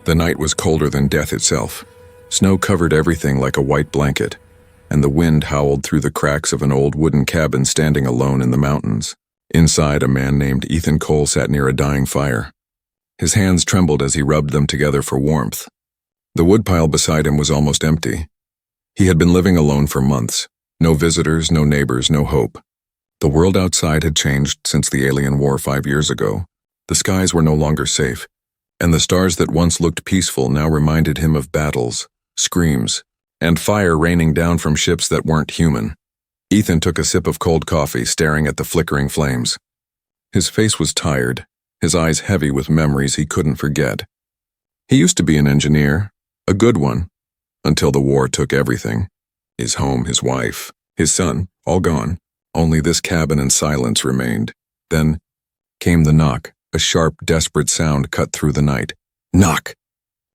The night was colder than death itself. Snow covered everything like a white blanket, and the wind howled through the cracks of an old wooden cabin standing alone in the mountains. Inside, a man named Ethan Cole sat near a dying fire. His hands trembled as he rubbed them together for warmth. The woodpile beside him was almost empty. He had been living alone for months. No visitors, no neighbors, no hope. The world outside had changed since the alien war 5 years ago. The skies were no longer safe, and the stars that once looked peaceful now reminded him of battles, screams, and fire raining down from ships that weren't human. Ethan took a sip of cold coffee, staring at the flickering flames. His face was tired, his eyes heavy with memories he couldn't forget. He used to be an engineer, a good one, until the war took everything. His home, his wife, his son, all gone. Only this cabin and silence remained. Then came the knock, a sharp, desperate sound cut through the night. Knock!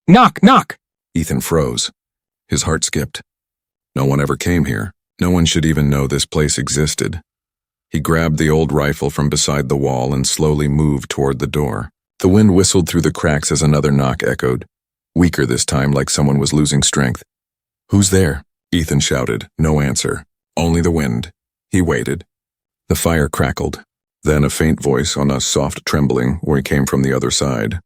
Knock, knock! Ethan froze. His heart skipped. No one ever came here. No one should even know this place existed. He grabbed the old rifle from beside the wall and slowly moved toward the door. The wind whistled through the cracks as another knock echoed, weaker this time, like someone was losing strength. "Who's there?" Ethan shouted. No answer. Only the wind. He waited. The fire crackled. Then a faint voice on a soft trembling where it came from the other side.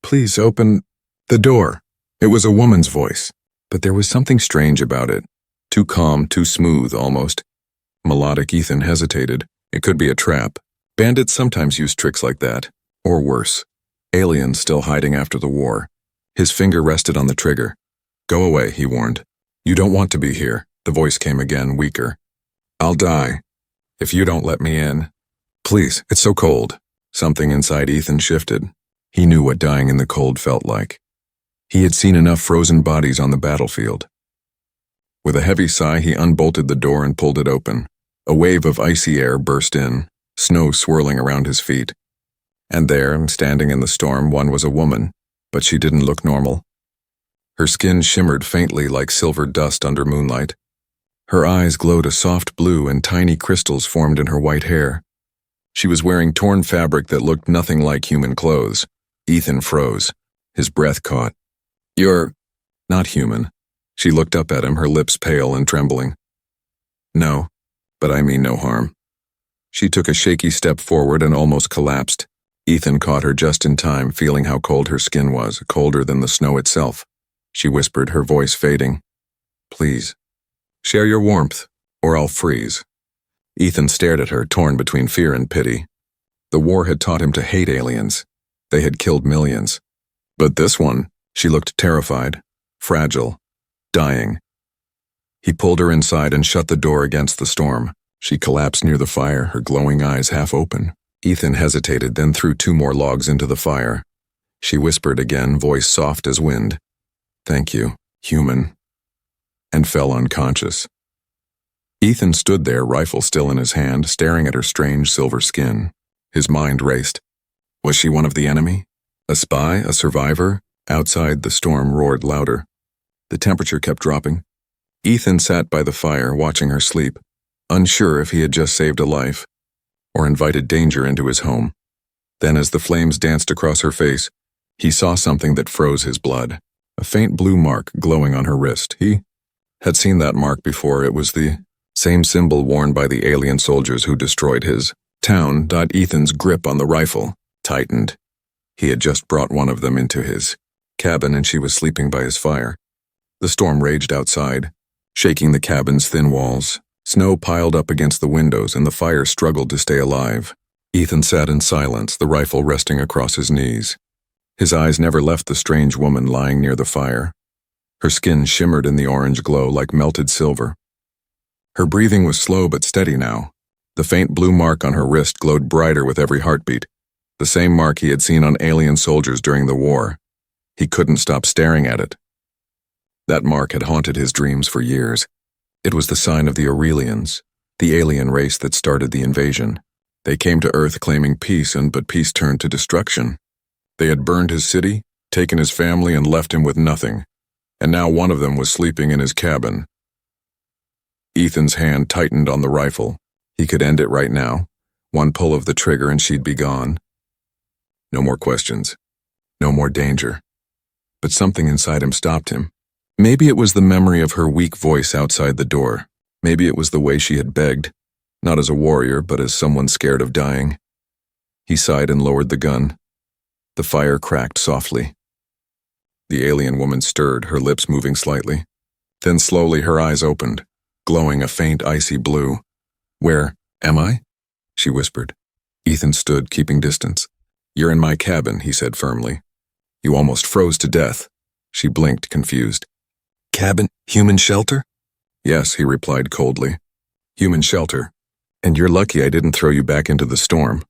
"Please open the door." It was a woman's voice, but there was something strange about it. Too calm, too smooth, almost. Melodic. Ethan hesitated. It could be a trap. Bandits sometimes use tricks like that. Or worse. Aliens still hiding after the war. His finger rested on the trigger. "Go away," he warned. "You don't want to be here." The voice came again, weaker. "I'll die if you don't let me in. Please, it's so cold." Something inside Ethan shifted. He knew what dying in the cold felt like. He had seen enough frozen bodies on the battlefield. With a heavy sigh, he unbolted the door and pulled it open. A wave of icy air burst in, snow swirling around his feet. And there, standing in the storm, one was a woman, but she didn't look normal. Her skin shimmered faintly like silver dust under moonlight. Her eyes glowed a soft blue and tiny crystals formed in her white hair. She was wearing torn fabric that looked nothing like human clothes. Ethan froze. His breath caught. "You're not human." She looked up at him, her lips pale and trembling. "No, but I mean no harm." She took a shaky step forward and almost collapsed. Ethan caught her just in time, feeling how cold her skin was, colder than the snow itself. She whispered, her voice fading. "Please, share your warmth, or I'll freeze." Ethan stared at her, torn between fear and pity. The war had taught him to hate aliens. They had killed millions. But this one, she looked terrified, fragile, dying. He pulled her inside and shut the door against the storm. She collapsed near the fire, her glowing eyes half open. Ethan hesitated, then threw 2 more logs into the fire. She whispered again, voice soft as wind. "Thank you, human," and fell unconscious. Ethan stood there, rifle still in his hand, staring at her strange silver skin. His mind raced. Was she one of the enemy? A spy? A survivor? Outside, the storm roared louder. The temperature kept dropping. Ethan sat by the fire, watching her sleep, unsure if he had just saved a life or invited danger into his home. Then, as the flames danced across her face, he saw something that froze his blood. A faint blue mark glowing on her wrist. He had seen that mark before. It was the same symbol worn by the alien soldiers who destroyed his town. Ethan's grip on the rifle tightened. He had just brought one of them into his cabin, and she was sleeping by his fire. The storm raged outside, shaking the cabin's thin walls. Snow piled up against the windows, and the fire struggled to stay alive. Ethan sat in silence, the rifle resting across his knees. His eyes never left the strange woman lying near the fire. Her skin shimmered in the orange glow like melted silver. Her breathing was slow but steady now. The faint blue mark on her wrist glowed brighter with every heartbeat, the same mark he had seen on alien soldiers during the war. He couldn't stop staring at it. That mark had haunted his dreams for years. It was the sign of the Aurelians, the alien race that started the invasion. They came to Earth claiming peace, but peace turned to destruction. They had burned his city, taken his family, and left him with nothing. And now one of them was sleeping in his cabin. Ethan's hand tightened on the rifle. He could end it right now. One pull of the trigger and she'd be gone. No more questions. No more danger. but something inside him stopped him. Maybe it was the memory of her weak voice outside the door. Maybe it was the way she had begged, not as a warrior, but as someone scared of dying. He sighed and lowered the gun. The fire cracked softly. The alien woman stirred, her lips moving slightly. Then slowly her eyes opened, glowing a faint icy blue. "Where am I?" she whispered. Ethan stood, keeping distance. "You're in my cabin," he said firmly. "You almost froze to death." She blinked, confused. "Cabin? Human shelter?" "Yes," he replied coldly. "Human shelter. And you're lucky I didn't throw you back into the storm."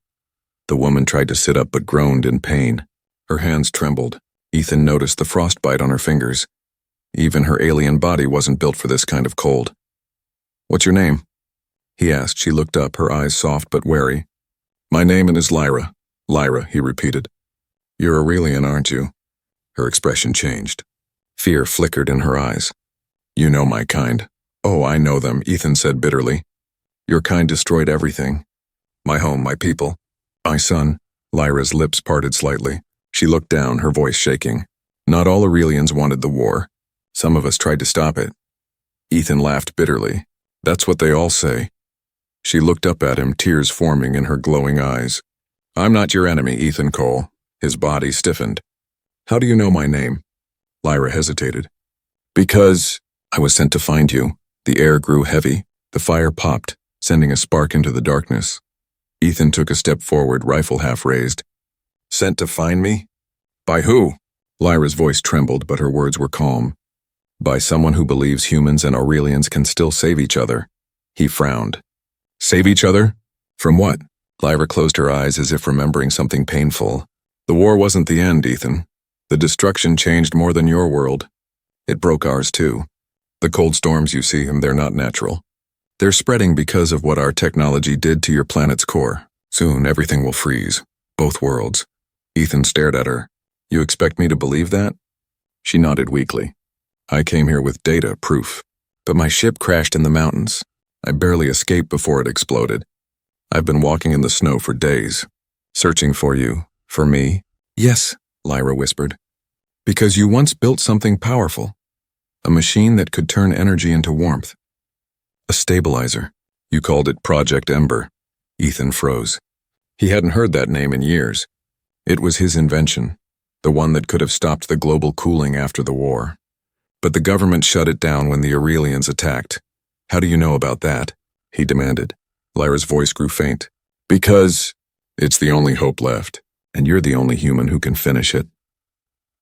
The woman tried to sit up but groaned in pain. Her hands trembled. Ethan noticed the frostbite on her fingers. Even her alien body wasn't built for this kind of cold. "What's your name?" he asked. She looked up, her eyes soft but wary. "My name is Lyra." "Lyra," he repeated. "You're Aurelian, aren't you?" Her expression changed. Fear flickered in her eyes. "You know my kind." "Oh, I know them," Ethan said bitterly. "Your kind destroyed everything. My home, my people. My son." Lyra's lips parted slightly. She looked down, her voice shaking. "Not all Aurelians wanted the war. Some of us tried to stop it." Ethan laughed bitterly. "That's what they all say." She looked up at him, tears forming in her glowing eyes. "I'm not your enemy, Ethan Cole." His body stiffened. "How do you know my name?" Lyra hesitated. "Because I was sent to find you." The air grew heavy. The fire popped, sending a spark into the darkness. Ethan took a step forward, rifle half raised. "Sent to find me? By who?" Lyra's voice trembled, but her words were calm. "By someone who believes humans and Aurelians can still save each other." He frowned. "Save each other? From what?" Lyra closed her eyes as if remembering something painful. "The war wasn't the end, Ethan. The destruction changed more than your world. It broke ours too. The cold storms you see, they're not natural. They're spreading because of what our technology did to your planet's core. Soon everything will freeze. Both worlds." Ethan stared at her. "You expect me to believe that?" She nodded weakly. "I came here with data, proof. But my ship crashed in the mountains. I barely escaped before it exploded. I've been walking in the snow for days, searching for you, for me." "Yes," Lyra whispered. "Because you once built something powerful. A machine that could turn energy into warmth. A stabilizer. You called it Project Ember." Ethan froze. He hadn't heard that name in years. It was his invention, the one that could have stopped the global cooling after the war. But the government shut it down when the Aurelians attacked. "How do you know about that?" he demanded. Lyra's voice grew faint. "Because it's the only hope left, and you're the only human who can finish it."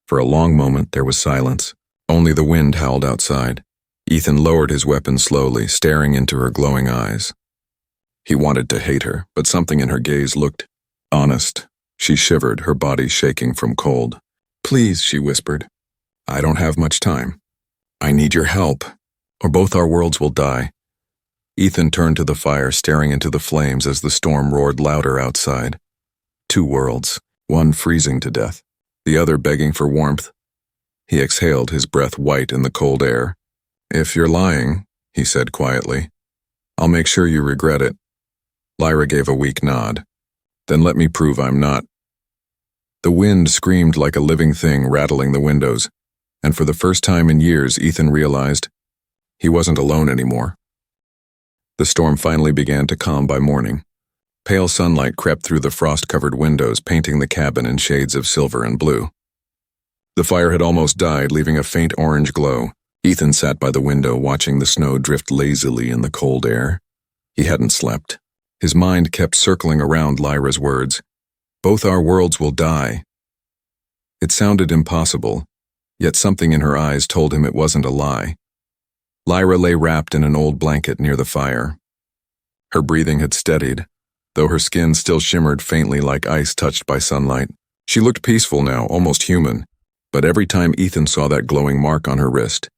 For a long moment there was silence. Only the wind howled outside. Ethan lowered his weapon slowly, staring into her glowing eyes. He wanted to hate her, but something in her gaze looked honest. She shivered, her body shaking from cold. "Please," she whispered. "I don't have much time. I need your help, or both our worlds will die." Ethan turned to the fire, staring into the flames as the storm roared louder outside. Two worlds, one freezing to death, the other begging for warmth. He exhaled, his breath white in the cold air. "If you're lying," he said quietly, "I'll make sure you regret it." Lyra gave a weak nod. "Then let me prove I'm not." The wind screamed like a living thing, rattling the windows, and for the first time in years, Ethan realized he wasn't alone anymore. The storm finally began to calm by morning. Pale sunlight crept through the frost-covered windows, painting the cabin in shades of silver and blue. The fire had almost died, leaving a faint orange glow. Ethan sat by the window, watching the snow drift lazily in the cold air. He hadn't slept. His mind kept circling around Lyra's words. "Both our worlds will die." It sounded impossible, yet something in her eyes told him it wasn't a lie. Lyra lay wrapped in an old blanket near the fire. Her breathing had steadied, though her skin still shimmered faintly like ice touched by sunlight. She looked peaceful now, almost human, but every time Ethan saw that glowing mark on her wrist,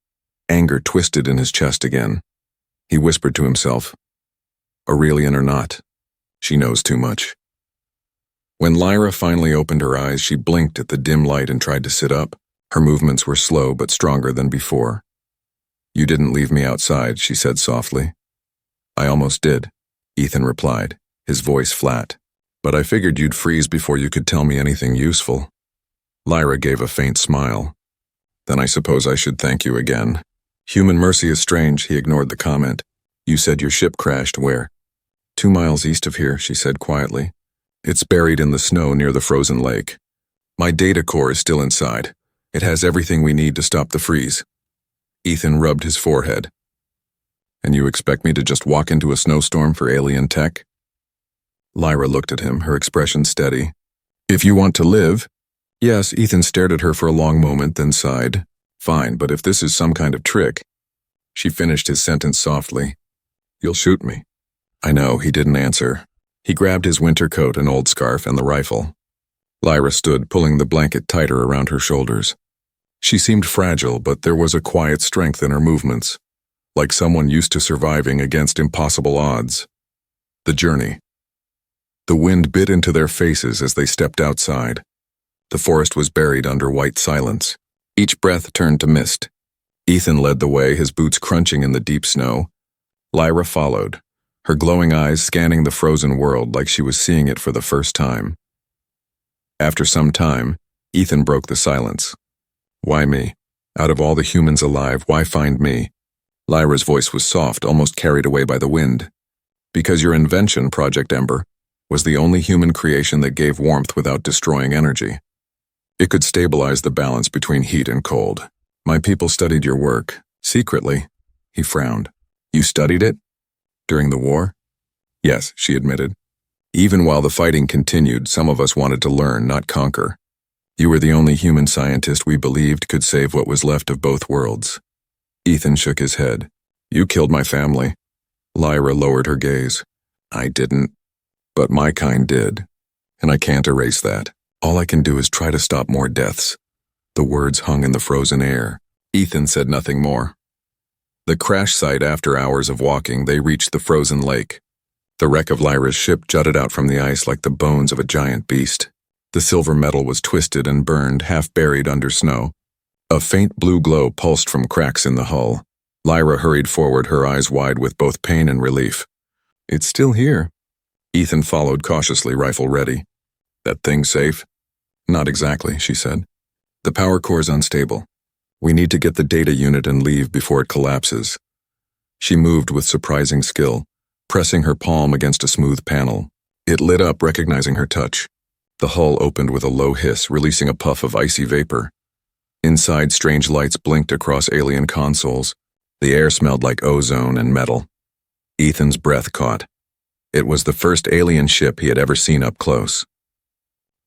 anger twisted in his chest again. He whispered to himself, "Aurelian or not, she knows too much." When Lyra finally opened her eyes, she blinked at the dim light and tried to sit up. Her movements were slow but stronger than before. "You didn't leave me outside," she said softly. "I almost did," Ethan replied, his voice flat. "But I figured you'd freeze before you could tell me anything useful." Lyra gave a faint smile. Then I suppose I should thank you again. Human mercy is strange, he ignored the comment. You said your ship crashed where? 2 miles east of here, she said quietly. It's buried in the snow near the frozen lake. My data core is still inside. It has everything we need to stop the freeze. Ethan rubbed his forehead. And you expect me to just walk into a snowstorm for alien tech? Lyra looked at him, her expression steady. If you want to live. Yes, Ethan stared at her for a long moment, then sighed. Fine, but if this is some kind of trick. She finished his sentence softly. You'll shoot me. I know, he didn't answer. He grabbed his winter coat, an old scarf, and the rifle. Lyra stood, pulling the blanket tighter around her shoulders. She seemed fragile, but there was a quiet strength in her movements, like someone used to surviving against impossible odds. The journey. The wind bit into their faces as they stepped outside. The forest was buried under white silence. Each breath turned to mist. Ethan led the way, his boots crunching in the deep snow. Lyra followed, her glowing eyes scanning the frozen world like she was seeing it for the first time. After some time, Ethan broke the silence. Why me? Out of all the humans alive, why find me? Lyra's voice was soft, almost carried away by the wind. Because your invention, Project Ember, was the only human creation that gave warmth without destroying energy. It could stabilize the balance between heat and cold. My people studied your work, secretly. He frowned. You studied it? During the war? Yes, she admitted. Even while the fighting continued, some of us wanted to learn, not conquer. You were the only human scientist we believed could save what was left of both worlds. Ethan shook his head. You killed my family. Lyra lowered her gaze. I didn't. But my kind did. And I can't erase that. All I can do is try to stop more deaths. The words hung in the frozen air. Ethan said nothing more. The crash site, after hours of walking, they reached the frozen lake. The wreck of Lyra's ship jutted out from the ice like the bones of a giant beast. The silver metal was twisted and burned, half buried under snow. A faint blue glow pulsed from cracks in the hull. Lyra hurried forward, her eyes wide with both pain and relief. It's still here. Ethan followed cautiously, rifle ready. That thing safe? Not exactly, she said. The power core's unstable. We need to get the data unit and leave before it collapses. She moved with surprising skill, pressing her palm against a smooth panel. It lit up, recognizing her touch. The hull opened with a low hiss, releasing a puff of icy vapor. Inside, strange lights blinked across alien consoles. The air smelled like ozone and metal. Ethan's breath caught. It was the first alien ship he had ever seen up close.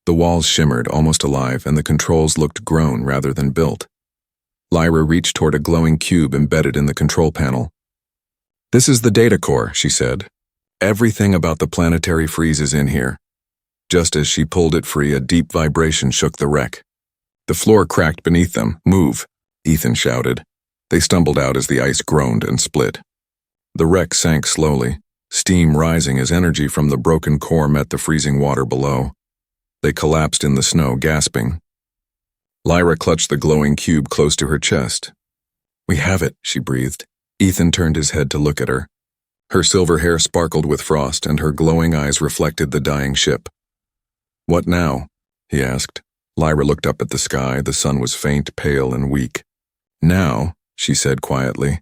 The walls shimmered, almost alive, and the controls looked grown rather than built. Lyra reached toward a glowing cube embedded in the control panel. This is the data core, she said. Everything about the planetary freeze is in here. Just as she pulled it free, a deep vibration shook the wreck. The floor cracked beneath them. Move, Ethan shouted. They stumbled out as the ice groaned and split. The wreck sank slowly, steam rising as energy from the broken core met the freezing water below. They collapsed in the snow, gasping. Lyra clutched the glowing cube close to her chest. We have it, she breathed. Ethan turned his head to look at her. Her silver hair sparkled with frost, and her glowing eyes reflected the dying ship. What now? He asked. Lyra looked up at the sky. The sun was faint, pale, and weak. Now, she said quietly,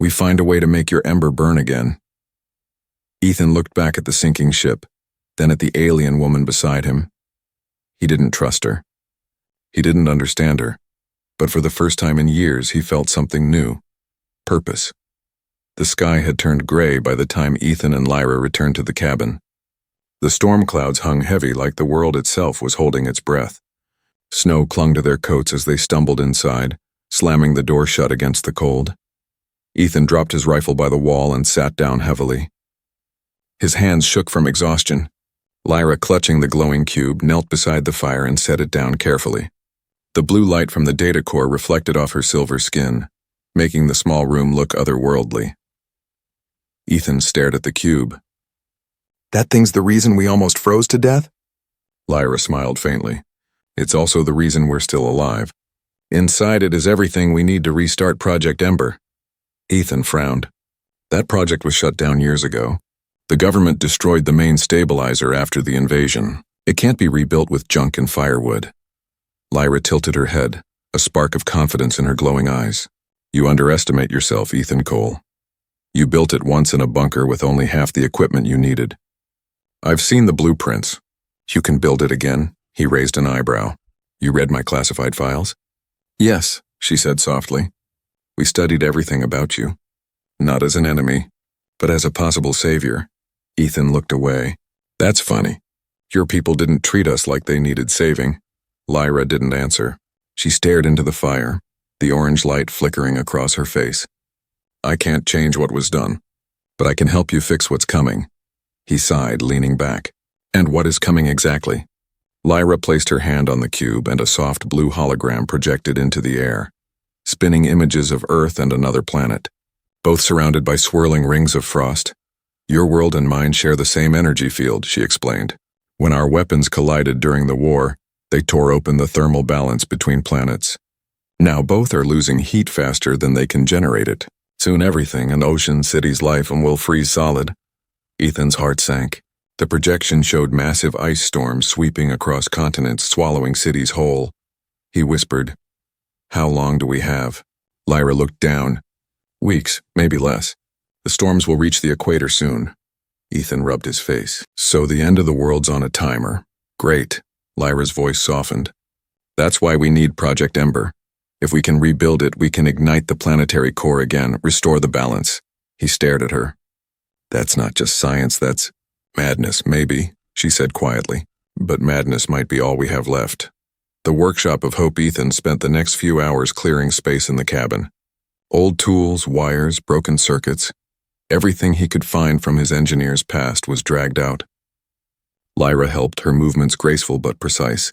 we find a way to make your ember burn again. Ethan looked back at the sinking ship, then at the alien woman beside him. He didn't trust her. He didn't understand her, but for the first time in years he felt something new. Purpose. The sky had turned gray by the time Ethan and Lyra returned to the cabin. The storm clouds hung heavy like the world itself was holding its breath. Snow clung to their coats as they stumbled inside, slamming the door shut against the cold. Ethan dropped his rifle by the wall and sat down heavily. His hands shook from exhaustion. Lyra, clutching the glowing cube, knelt beside the fire and set it down carefully. The blue light from the data core reflected off her silver skin, making the small room look otherworldly. Ethan stared at the cube. That thing's the reason we almost froze to death? Lyra smiled faintly. It's also the reason we're still alive. Inside it is everything we need to restart Project Ember. Ethan frowned. That project was shut down years ago. The government destroyed the main stabilizer after the invasion. It can't be rebuilt with junk and firewood. Lyra tilted her head. a spark of confidence in her glowing eyes. You underestimate yourself, Ethan Cole. You built it once in a bunker with only half the equipment you needed. I've seen the blueprints. You can build it again? He raised an eyebrow. You read my classified files? Yes, she said softly. We studied everything about you. Not as an enemy, but as a possible savior. Ethan looked away. That's funny. Your people didn't treat us like they needed saving. Lyra didn't answer. She stared into the fire, the orange light flickering across her face. I can't change what was done, but I can help you fix what's coming. He sighed, leaning back. And what is coming exactly? Lyra placed her hand on the cube and a soft blue hologram projected into the air, spinning images of Earth and another planet, both surrounded by swirling rings of frost. Your world and mine share the same energy field, she explained. When our weapons collided during the war, they tore open the thermal balance between planets. Now both are losing heat faster than they can generate it. Soon everything, an ocean, city's life, will freeze solid. Ethan's heart sank. The projection showed massive ice storms sweeping across continents, swallowing cities whole. He whispered, How long do we have? Lyra looked down. Weeks, maybe less. The storms will reach the equator soon. Ethan rubbed his face. So the end of the world's on a timer. Great. Lyra's voice softened. That's why we need Project Ember. If we can rebuild it, we can ignite the planetary core again, restore the balance. He stared at her. That's not just science, that's madness, maybe, she said quietly. But madness might be all we have left. The workshop of Hope Ethan spent the next few hours clearing space in the cabin. Old tools, wires, broken circuits. Everything he could find from his engineer's past was dragged out. Lyra helped, her movements graceful but precise.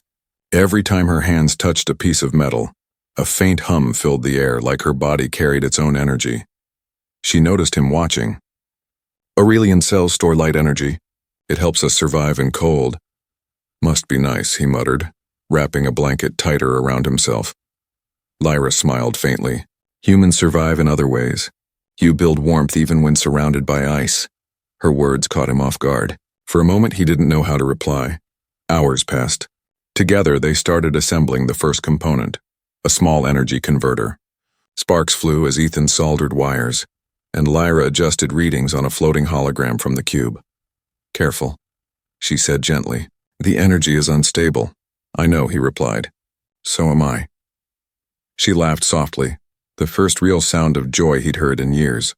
Every time her hands touched a piece of metal, a faint hum filled the air like her body carried its own energy. She noticed him watching. Aurelian cells store light energy. It helps us survive in cold. Must be nice, he muttered, wrapping a blanket tighter around himself. Lyra smiled faintly. Humans survive in other ways. You build warmth even when surrounded by ice. Her words caught him off guard. For a moment he didn't know how to reply. Hours passed. Together they started assembling the first component, a small energy converter. Sparks flew as Ethan soldered wires, and Lyra adjusted readings on a floating hologram from the cube. Careful, she said gently. The energy is unstable. I know, he replied. So am I. She laughed softly, the first real sound of joy he'd heard in years.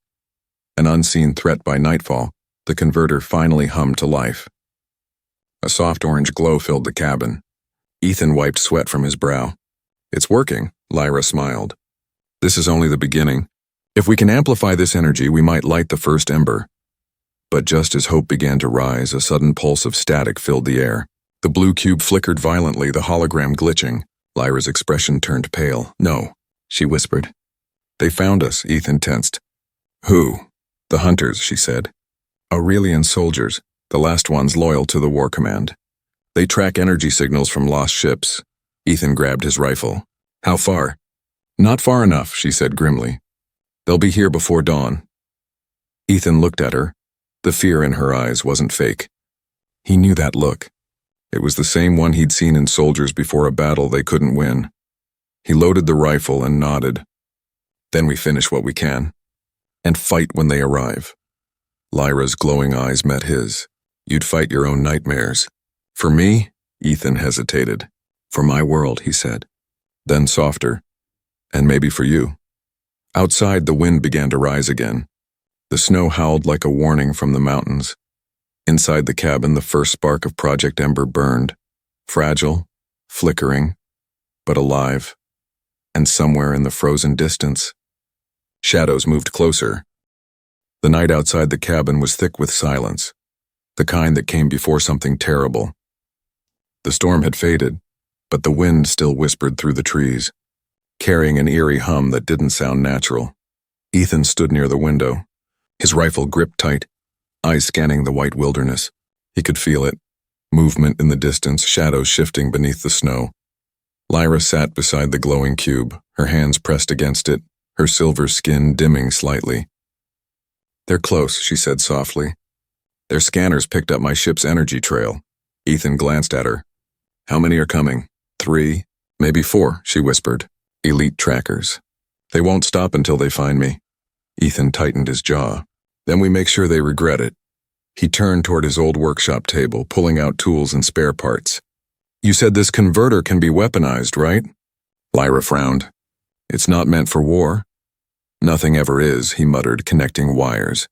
An unseen threat by nightfall, the converter finally hummed to life. A soft orange glow filled the cabin. Ethan wiped sweat from his brow. It's working, Lyra smiled. This is only the beginning. If we can amplify this energy, we might light the first ember. But just as hope began to rise, a sudden pulse of static filled the air. The blue cube flickered violently, the hologram glitching. Lyra's expression turned pale. No, she whispered. They found us, Ethan tensed. Who? The hunters, she said. Aurelian soldiers, the last ones loyal to the war command. They track energy signals from lost ships. Ethan grabbed his rifle. How far? Not far enough, she said grimly. They'll be here before dawn. Ethan looked at her. The fear in her eyes wasn't fake. He knew that look. It was the same one he'd seen in soldiers before a battle they couldn't win. He loaded the rifle and nodded. Then we finish what we can. And fight when they arrive. Lyra's glowing eyes met his. You'd fight your own nightmares. For me? Ethan hesitated. For my world, he said. Then softer. And maybe for you. Outside, the wind began to rise again. The snow howled like a warning from the mountains. Inside the cabin, the first spark of Project Ember burned. Fragile, flickering, but alive. And somewhere in the frozen distance, shadows moved closer. The night outside the cabin was thick with silence, the kind that came before something terrible. The storm had faded, but the wind still whispered through the trees, carrying an eerie hum that didn't sound natural. Ethan stood near the window, his rifle gripped tight, eyes scanning the white wilderness. He could feel it, movement in the distance, shadows shifting beneath the snow. Lyra sat beside the glowing cube, her hands pressed against it, her silver skin dimming slightly. They're close, she said softly. Their scanners picked up my ship's energy trail. Ethan glanced at her. How many are coming? 3, maybe 4, she whispered. Elite trackers. They won't stop until they find me. Ethan tightened his jaw. Then we make sure they regret it. He turned toward his old workshop table, pulling out tools and spare parts. You said this converter can be weaponized, right? Lyra frowned. It's not meant for war. Nothing ever is, he muttered, connecting wires.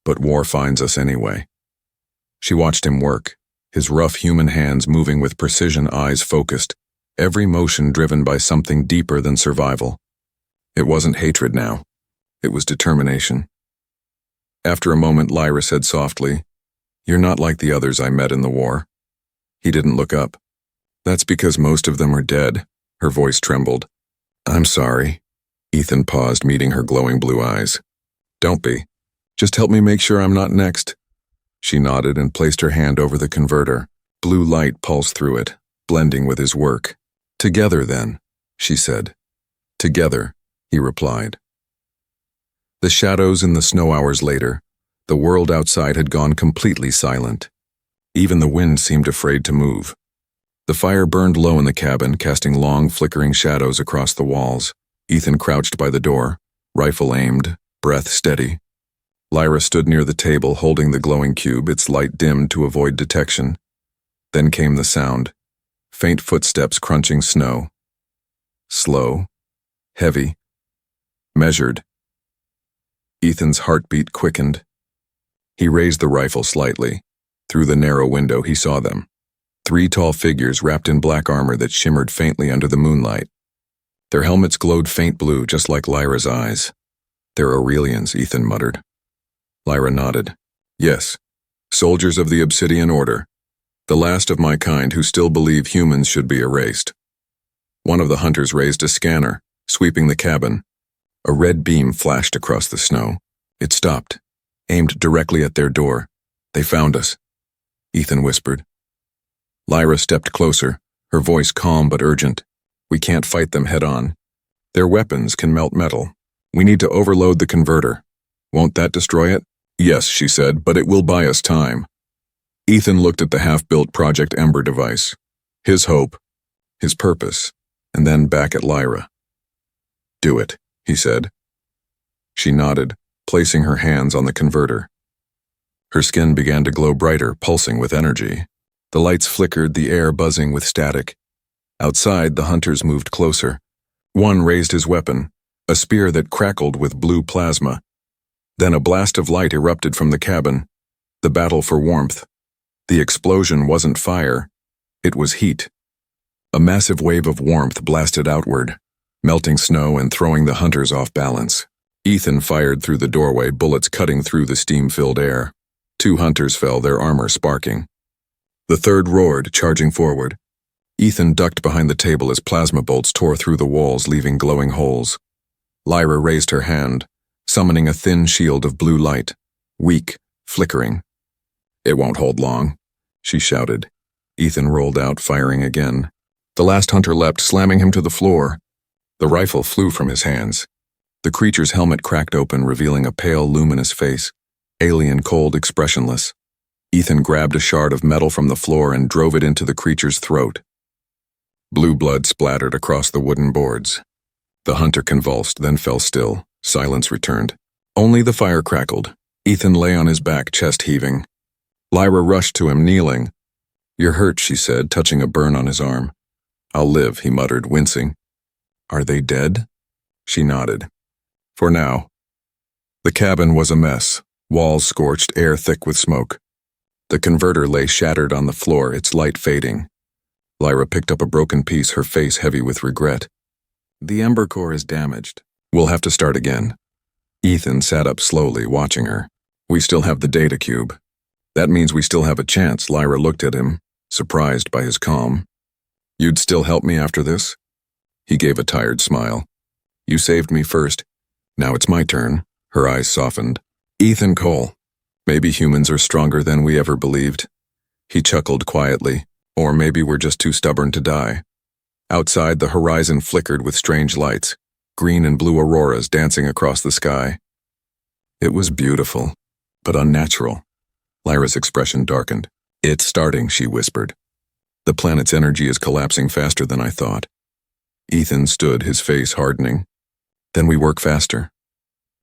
But war finds us anyway. She watched him work, his rough human hands moving with precision, eyes focused, every motion driven by something deeper than survival. It wasn't hatred now. It was determination. After a moment, Lyra said softly, "You're not like the others I met in the war." He didn't look up. "That's because most of them are dead." Her voice trembled. "I'm sorry." Ethan paused, meeting her glowing blue eyes. "Don't be. Just help me make sure I'm not next." She nodded and placed her hand over the converter. Blue light pulsed through it, blending with his work. "Together, then," she said. "Together," he replied. The shadows in the snow hours later, the world outside had gone completely silent. Even the wind seemed afraid to move. The fire burned low in the cabin, casting long, flickering shadows across the walls. Ethan crouched by the door, rifle aimed, breath steady. Lyra stood near the table, holding the glowing cube, its light dimmed to avoid detection. Then came the sound, faint footsteps crunching snow. Slow, heavy, measured. Ethan's heartbeat quickened. He raised the rifle slightly. Through the narrow window he saw them. 3 tall figures wrapped in black armor that shimmered faintly under the moonlight. Their helmets glowed faint blue, just like Lyra's eyes. "They're Aurelians," Ethan muttered. Lyra nodded. "Yes, soldiers of the Obsidian Order. The last of my kind who still believe humans should be erased." One of the hunters raised a scanner, sweeping the cabin. A red beam flashed across the snow. It stopped, aimed directly at their door. "They found us," Ethan whispered. Lyra stepped closer, her voice calm but urgent. "We can't fight them head-on. Their weapons can melt metal. We need to overload the converter. Won't that destroy it?" "Yes," she said, "but it will buy us time." Ethan looked at the half-built Project Ember device. His hope, his purpose, and then back at Lyra. "Do it," he said. She nodded, placing her hands on the converter. Her skin began to glow brighter, pulsing with energy. The lights flickered, the air buzzing with static. Outside, the hunters moved closer. One raised his weapon, a spear that crackled with blue plasma. Then a blast of light erupted from the cabin. The battle for warmth. The explosion wasn't fire. It was heat. A massive wave of warmth blasted outward, melting snow and throwing the hunters off balance. Ethan fired through the doorway, bullets cutting through the steam-filled air. 2 hunters fell, their armor sparking. The third roared, charging forward. Ethan ducked behind the table as plasma bolts tore through the walls, leaving glowing holes. Lyra raised her hand, summoning a thin shield of blue light, weak, flickering. "It won't hold long," she shouted. Ethan rolled out, firing again. The last hunter leapt, slamming him to the floor. The rifle flew from his hands. The creature's helmet cracked open, revealing a pale, luminous face, alien, cold, expressionless. Ethan grabbed a shard of metal from the floor and drove it into the creature's throat. Blue blood splattered across the wooden boards. The hunter convulsed, then fell still. Silence returned. Only the fire crackled. Ethan lay on his back, chest heaving. Lyra rushed to him, kneeling. "You're hurt," she said, touching a burn on his arm. "I'll live," he muttered, wincing. "Are they dead?" She nodded. "For now." The cabin was a mess, walls scorched, air thick with smoke. The converter lay shattered on the floor, its light fading. Lyra picked up a broken piece, her face heavy with regret. "The ember core is damaged. We'll have to start again." Ethan sat up slowly, watching her. "We still have the data cube." "That means we still have a chance." Lyra looked at him, surprised by his calm. "You'd still help me after this?" He gave a tired smile. "You saved me first. Now it's my turn." Her eyes softened. "Ethan Cole. Maybe humans are stronger than we ever believed." He chuckled quietly. "Or maybe we're just too stubborn to die." Outside, the horizon flickered with strange lights, green and blue auroras dancing across the sky. It was beautiful, but unnatural. Lyra's expression darkened. "It's starting," she whispered. "The planet's energy is collapsing faster than I thought." Ethan stood, his face hardening. Then we work faster.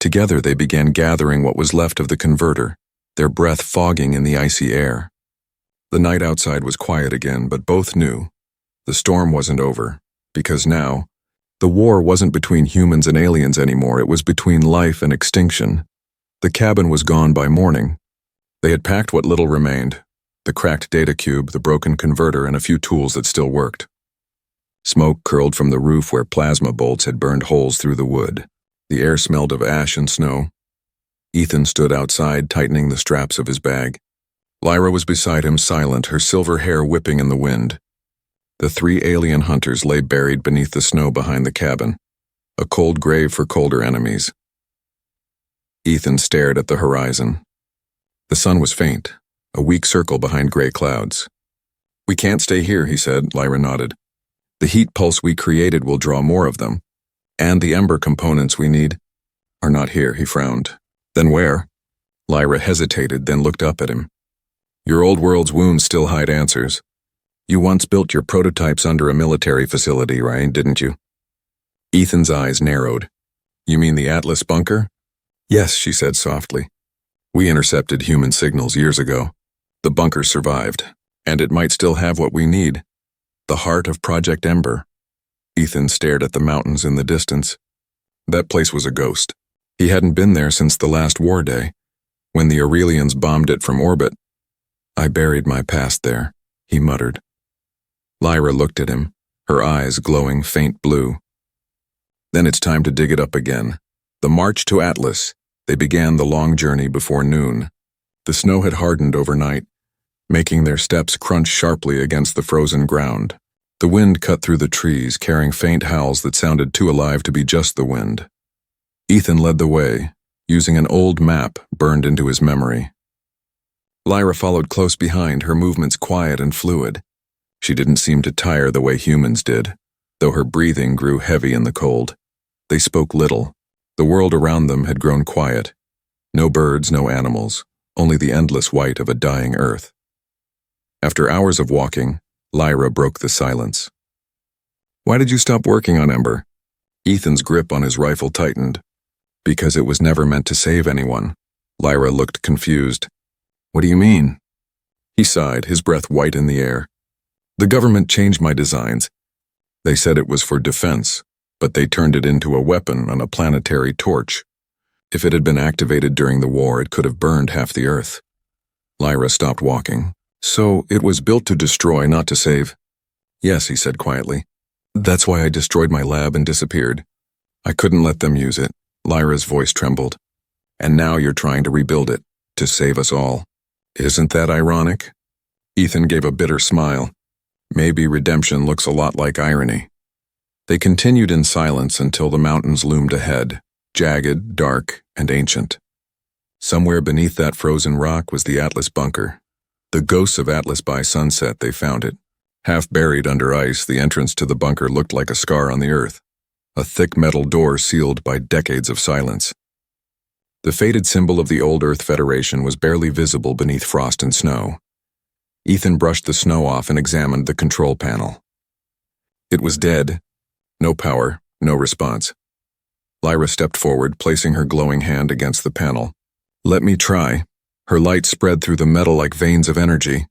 Together they began gathering what was left of the converter, their breath fogging in the icy air. The night outside was quiet again, but both knew the storm wasn't over, because now, the war wasn't between humans and aliens anymore, it was between life and extinction. The cabin was gone by morning. They had packed what little remained, the cracked data cube, the broken converter, and a few tools that still worked. Smoke curled from the roof where plasma bolts had burned holes through the wood. The air smelled of ash and snow. Ethan stood outside, tightening the straps of his bag. Lyra was beside him, silent, her silver hair whipping in the wind. The 3 alien hunters lay buried beneath the snow behind the cabin, a cold grave for colder enemies. Ethan stared at the horizon. The sun was faint, a weak circle behind gray clouds. "We can't stay here," he said. Lyra nodded. "The heat pulse we created will draw more of them, and the ember components we need are not here," he frowned. "Then where?" Lyra hesitated, then looked up at him. "Your old world's wounds still hide answers. You once built your prototypes under a military facility, right, didn't you?" Ethan's eyes narrowed. "You mean the Atlas bunker?" "Yes," she said softly. "We intercepted human signals years ago. The bunker survived, and it might still have what we need. The heart of Project Ember." Ethan stared at the mountains in the distance. That place was a ghost. He hadn't been there since the last war day, when the Aurelians bombed it from orbit. "I buried my past there," he muttered. Lyra looked at him, her eyes glowing faint blue. "Then it's time to dig it up again." The march to Atlas. They began the long journey before noon. The snow had hardened overnight, making their steps crunch sharply against the frozen ground. The wind cut through the trees, carrying faint howls that sounded too alive to be just the wind. Ethan led the way, using an old map burned into his memory. Lyra followed close behind, her movements quiet and fluid. She didn't seem to tire the way humans did, though her breathing grew heavy in the cold. They spoke little. The world around them had grown quiet. No birds, no animals, only the endless white of a dying earth. After hours of walking, Lyra broke the silence. "Why did you stop working on Ember?" Ethan's grip on his rifle tightened. "Because it was never meant to save anyone." Lyra looked confused. "What do you mean?" He sighed, his breath white in the air. "The government changed my designs. They said it was for defense, but they turned it into a weapon on a planetary torch. If it had been activated during the war, it could have burned half the Earth." Lyra stopped walking. "So it was built to destroy, not to save?" "Yes," he said quietly. "That's why I destroyed my lab and disappeared. I couldn't let them use it." Lyra's voice trembled. "And now you're trying to rebuild it, to save us all. Isn't that ironic?" Ethan gave a bitter smile. "Maybe redemption looks a lot like irony." They continued in silence until the mountains loomed ahead, jagged, dark, and ancient. Somewhere beneath that frozen rock was the Atlas bunker. The ghosts of Atlas by sunset, they found it. Half buried under ice, the entrance to the bunker looked like a scar on the earth, a thick metal door sealed by decades of silence. The faded symbol of the old Earth Federation was barely visible beneath frost and snow. Ethan brushed the snow off and examined the control panel. It was dead. No power, no response. Lyra stepped forward, placing her glowing hand against the panel. "Let me try." Her light spread through the metal like veins of energy.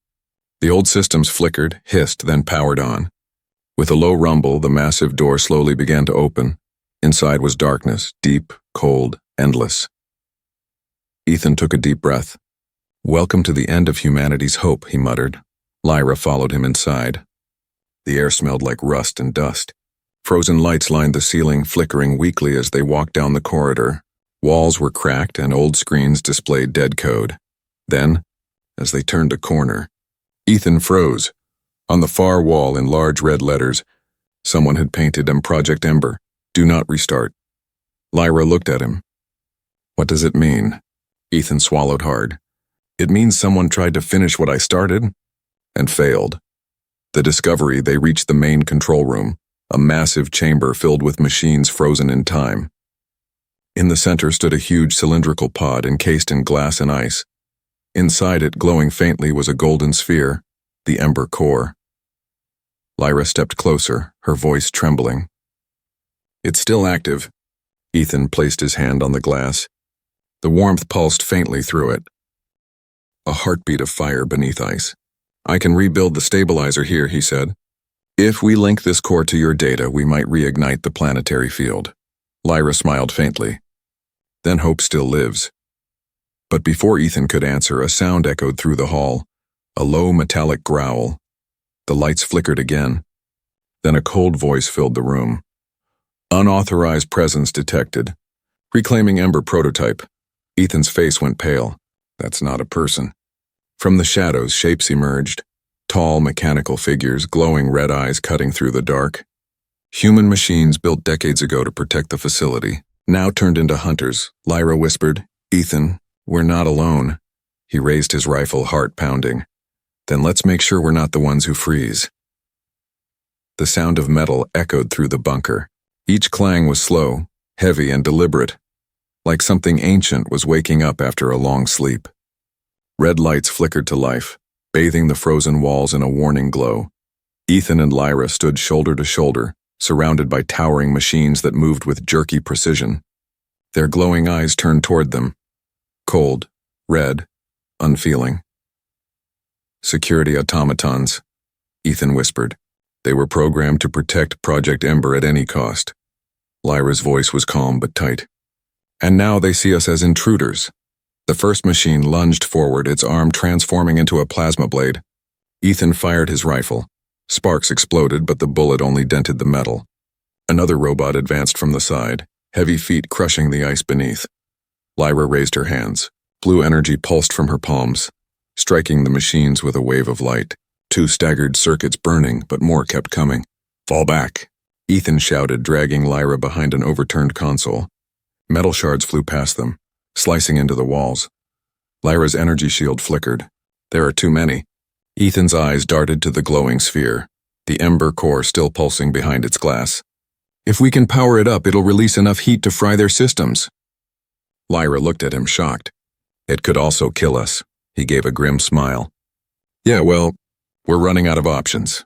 The old systems flickered, hissed, then powered on. With a low rumble, the massive door slowly began to open. Inside was darkness, deep, cold, endless. Ethan took a deep breath. "Welcome to the end of humanity's hope," he muttered. Lyra followed him inside. The air smelled like rust and dust. Frozen lights lined the ceiling, flickering weakly as they walked down the corridor. Walls were cracked and old screens displayed dead code. Then, as they turned a corner, Ethan froze. On the far wall in large red letters, someone had painted Project Ember, "Do not restart." Lyra looked at him. "What does it mean?" Ethan swallowed hard. "It means someone tried to finish what I started, and failed." The discovery, they reached the main control room, a massive chamber filled with machines frozen in time. In the center stood a huge cylindrical pod encased in glass and ice. Inside it, glowing faintly, was a golden sphere, the Ember core. Lyra stepped closer, her voice trembling. It's still active. Ethan placed his hand on the glass. The warmth pulsed faintly through it. A heartbeat of fire beneath ice. I can rebuild the stabilizer here, he said. If we link this core to your data, we might reignite the planetary field. Lyra smiled faintly. Then hope still lives. But before Ethan could answer, a sound echoed through the hall. A low metallic growl. The lights flickered again. Then a cold voice filled the room. Unauthorized presence detected. Reclaiming Ember prototype. Ethan's face went pale. That's not a person. From the shadows, shapes emerged. Tall, mechanical figures, glowing red eyes cutting through the dark. Human machines built decades ago to protect the facility, now turned into hunters. Lyra whispered, Ethan, we're not alone. He raised his rifle, heart pounding. Then let's make sure we're not the ones who freeze. The sound of metal echoed through the bunker. Each clang was slow, heavy and deliberate, like something ancient was waking up after a long sleep. Red lights flickered to life, bathing the frozen walls in a warning glow. Ethan and Lyra stood shoulder to shoulder, surrounded by towering machines that moved with jerky precision. Their glowing eyes turned toward them, cold, red, unfeeling. Security automatons, Ethan whispered. They were programmed to protect Project Ember at any cost. Lyra's voice was calm but tight. And now they see us as intruders. The first machine lunged forward, its arm transforming into a plasma blade. Ethan fired his rifle. Sparks exploded, but the bullet only dented the metal. Another robot advanced from the side, heavy feet crushing the ice beneath. Lyra raised her hands. Blue energy pulsed from her palms, striking the machines with a wave of light. 2 staggered circuits burning, but more kept coming. Fall back, Ethan shouted, dragging Lyra behind an overturned console. Metal shards flew past them, slicing into the walls. Lyra's energy shield flickered. There are too many. Ethan's eyes darted to the glowing sphere, the Ember core still pulsing behind its glass. If we can power it up, it'll release enough heat to fry their systems. Lyra looked at him, shocked. It could also kill us. He gave a grim smile. Yeah, well, we're running out of options.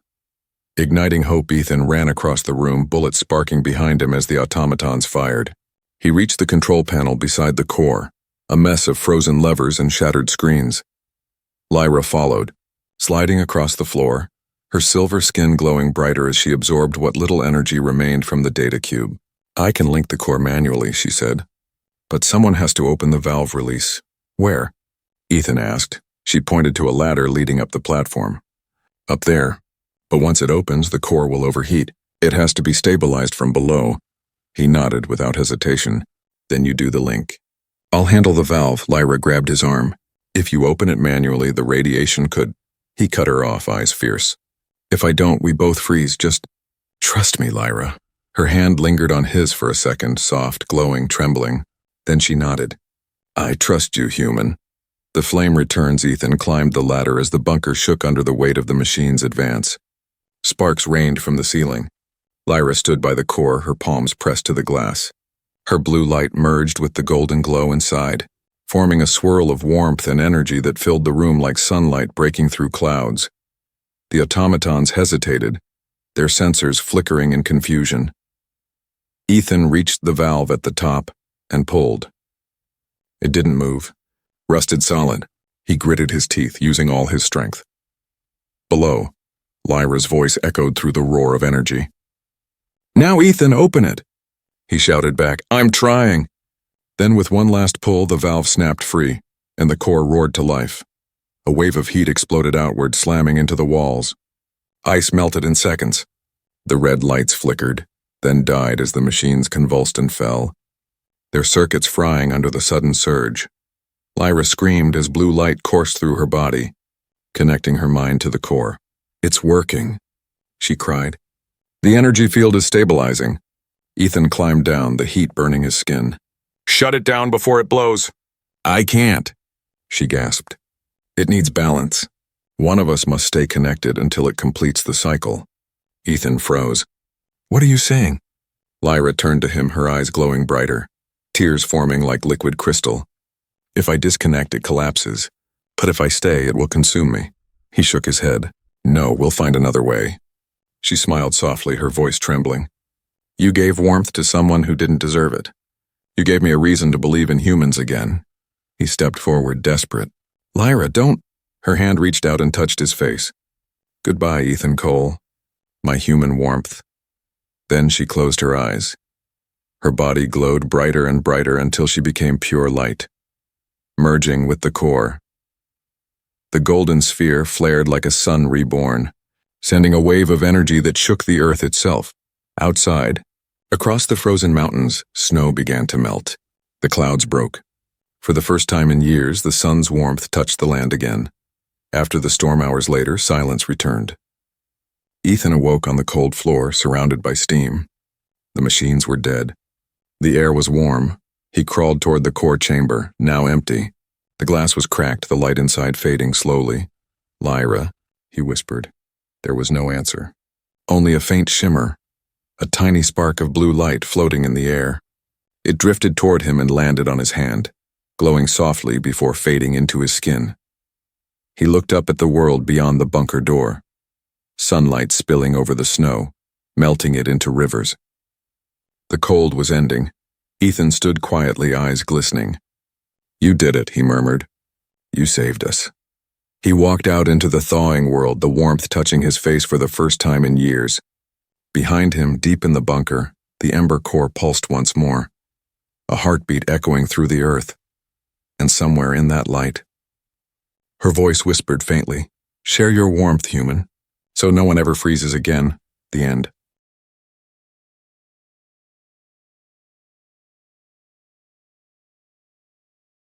Igniting hope, Ethan ran across the room, bullets sparking behind him as the automatons fired. He reached the control panel beside the core, a mess of frozen levers and shattered screens. Lyra followed, sliding across the floor, her silver skin glowing brighter as she absorbed what little energy remained from the data cube. I can link the core manually, she said. But someone has to open the valve release. Where? Ethan asked. She pointed to a ladder leading up the platform. Up there. But once it opens, the core will overheat. It has to be stabilized from below. He nodded without hesitation. Then you do the link. I'll handle the valve. Lyra grabbed his arm. If you open it manually, the radiation could... He cut her off, eyes fierce. If I don't, we both freeze. Just trust me, Lyra. Her hand lingered on his for a second, soft, glowing, trembling. Then she nodded. I trust you, human. The flame returns. Ethan climbed the ladder as the bunker shook under the weight of the machine's advance. Sparks rained from the ceiling. Lyra stood by the core, her palms pressed to the glass. Her blue light merged with the golden glow inside, forming a swirl of warmth and energy that filled the room like sunlight breaking through clouds. The automatons hesitated, their sensors flickering in confusion. Ethan reached the valve at the top and pulled. It didn't move. Rusted solid. He gritted his teeth, using all his strength. Below, Lyra's voice echoed through the roar of energy. Now, Ethan, open it! He shouted back. I'm trying! Then with one last pull, the valve snapped free, and the core roared to life. A wave of heat exploded outward, slamming into the walls. Ice melted in seconds. The red lights flickered, then died as the machines convulsed and fell, their circuits frying under the sudden surge. Lyra screamed as blue light coursed through her body, connecting her mind to the core. It's working, she cried. The energy field is stabilizing. Ethan climbed down, the heat burning his skin. Shut it down before it blows. I can't, she gasped. It needs balance. One of us must stay connected until it completes the cycle. Ethan froze. What are you saying? Lyra turned to him, her eyes glowing brighter, tears forming like liquid crystal. If I disconnect, it collapses. But if I stay, it will consume me. He shook his head. No, we'll find another way. She smiled softly, her voice trembling. You gave warmth to someone who didn't deserve it. You gave me a reason to believe in humans again. He stepped forward, desperate. Lyra, don't. Her hand reached out and touched his face. Goodbye, Ethan Cole. My human warmth. Then she closed her eyes. Her body glowed brighter and brighter until she became pure light, merging with the core. The golden sphere flared like a sun reborn, sending a wave of energy that shook the earth itself. Outside, across the frozen mountains, snow began to melt. The clouds broke. For the first time in years, the sun's warmth touched the land again. After the storm hours later, silence returned. Ethan awoke on the cold floor, surrounded by steam. The machines were dead. The air was warm. He crawled toward the core chamber, now empty. The glass was cracked, the light inside fading slowly. Lyra, he whispered. There was no answer. Only a faint shimmer, a tiny spark of blue light floating in the air. It drifted toward him and landed on his hand, glowing softly before fading into his skin. He looked up at the world beyond the bunker door. Sunlight spilling over the snow, melting it into rivers. The cold was ending. Ethan stood quietly, eyes glistening. You did it, he murmured. You saved us. He walked out into the thawing world, the warmth touching his face for the first time in years. Behind him, deep in the bunker, the ember core pulsed once more, a heartbeat echoing through the earth. And somewhere in that light, her voice whispered faintly, "Share your warmth, human, so no one ever freezes again." The end.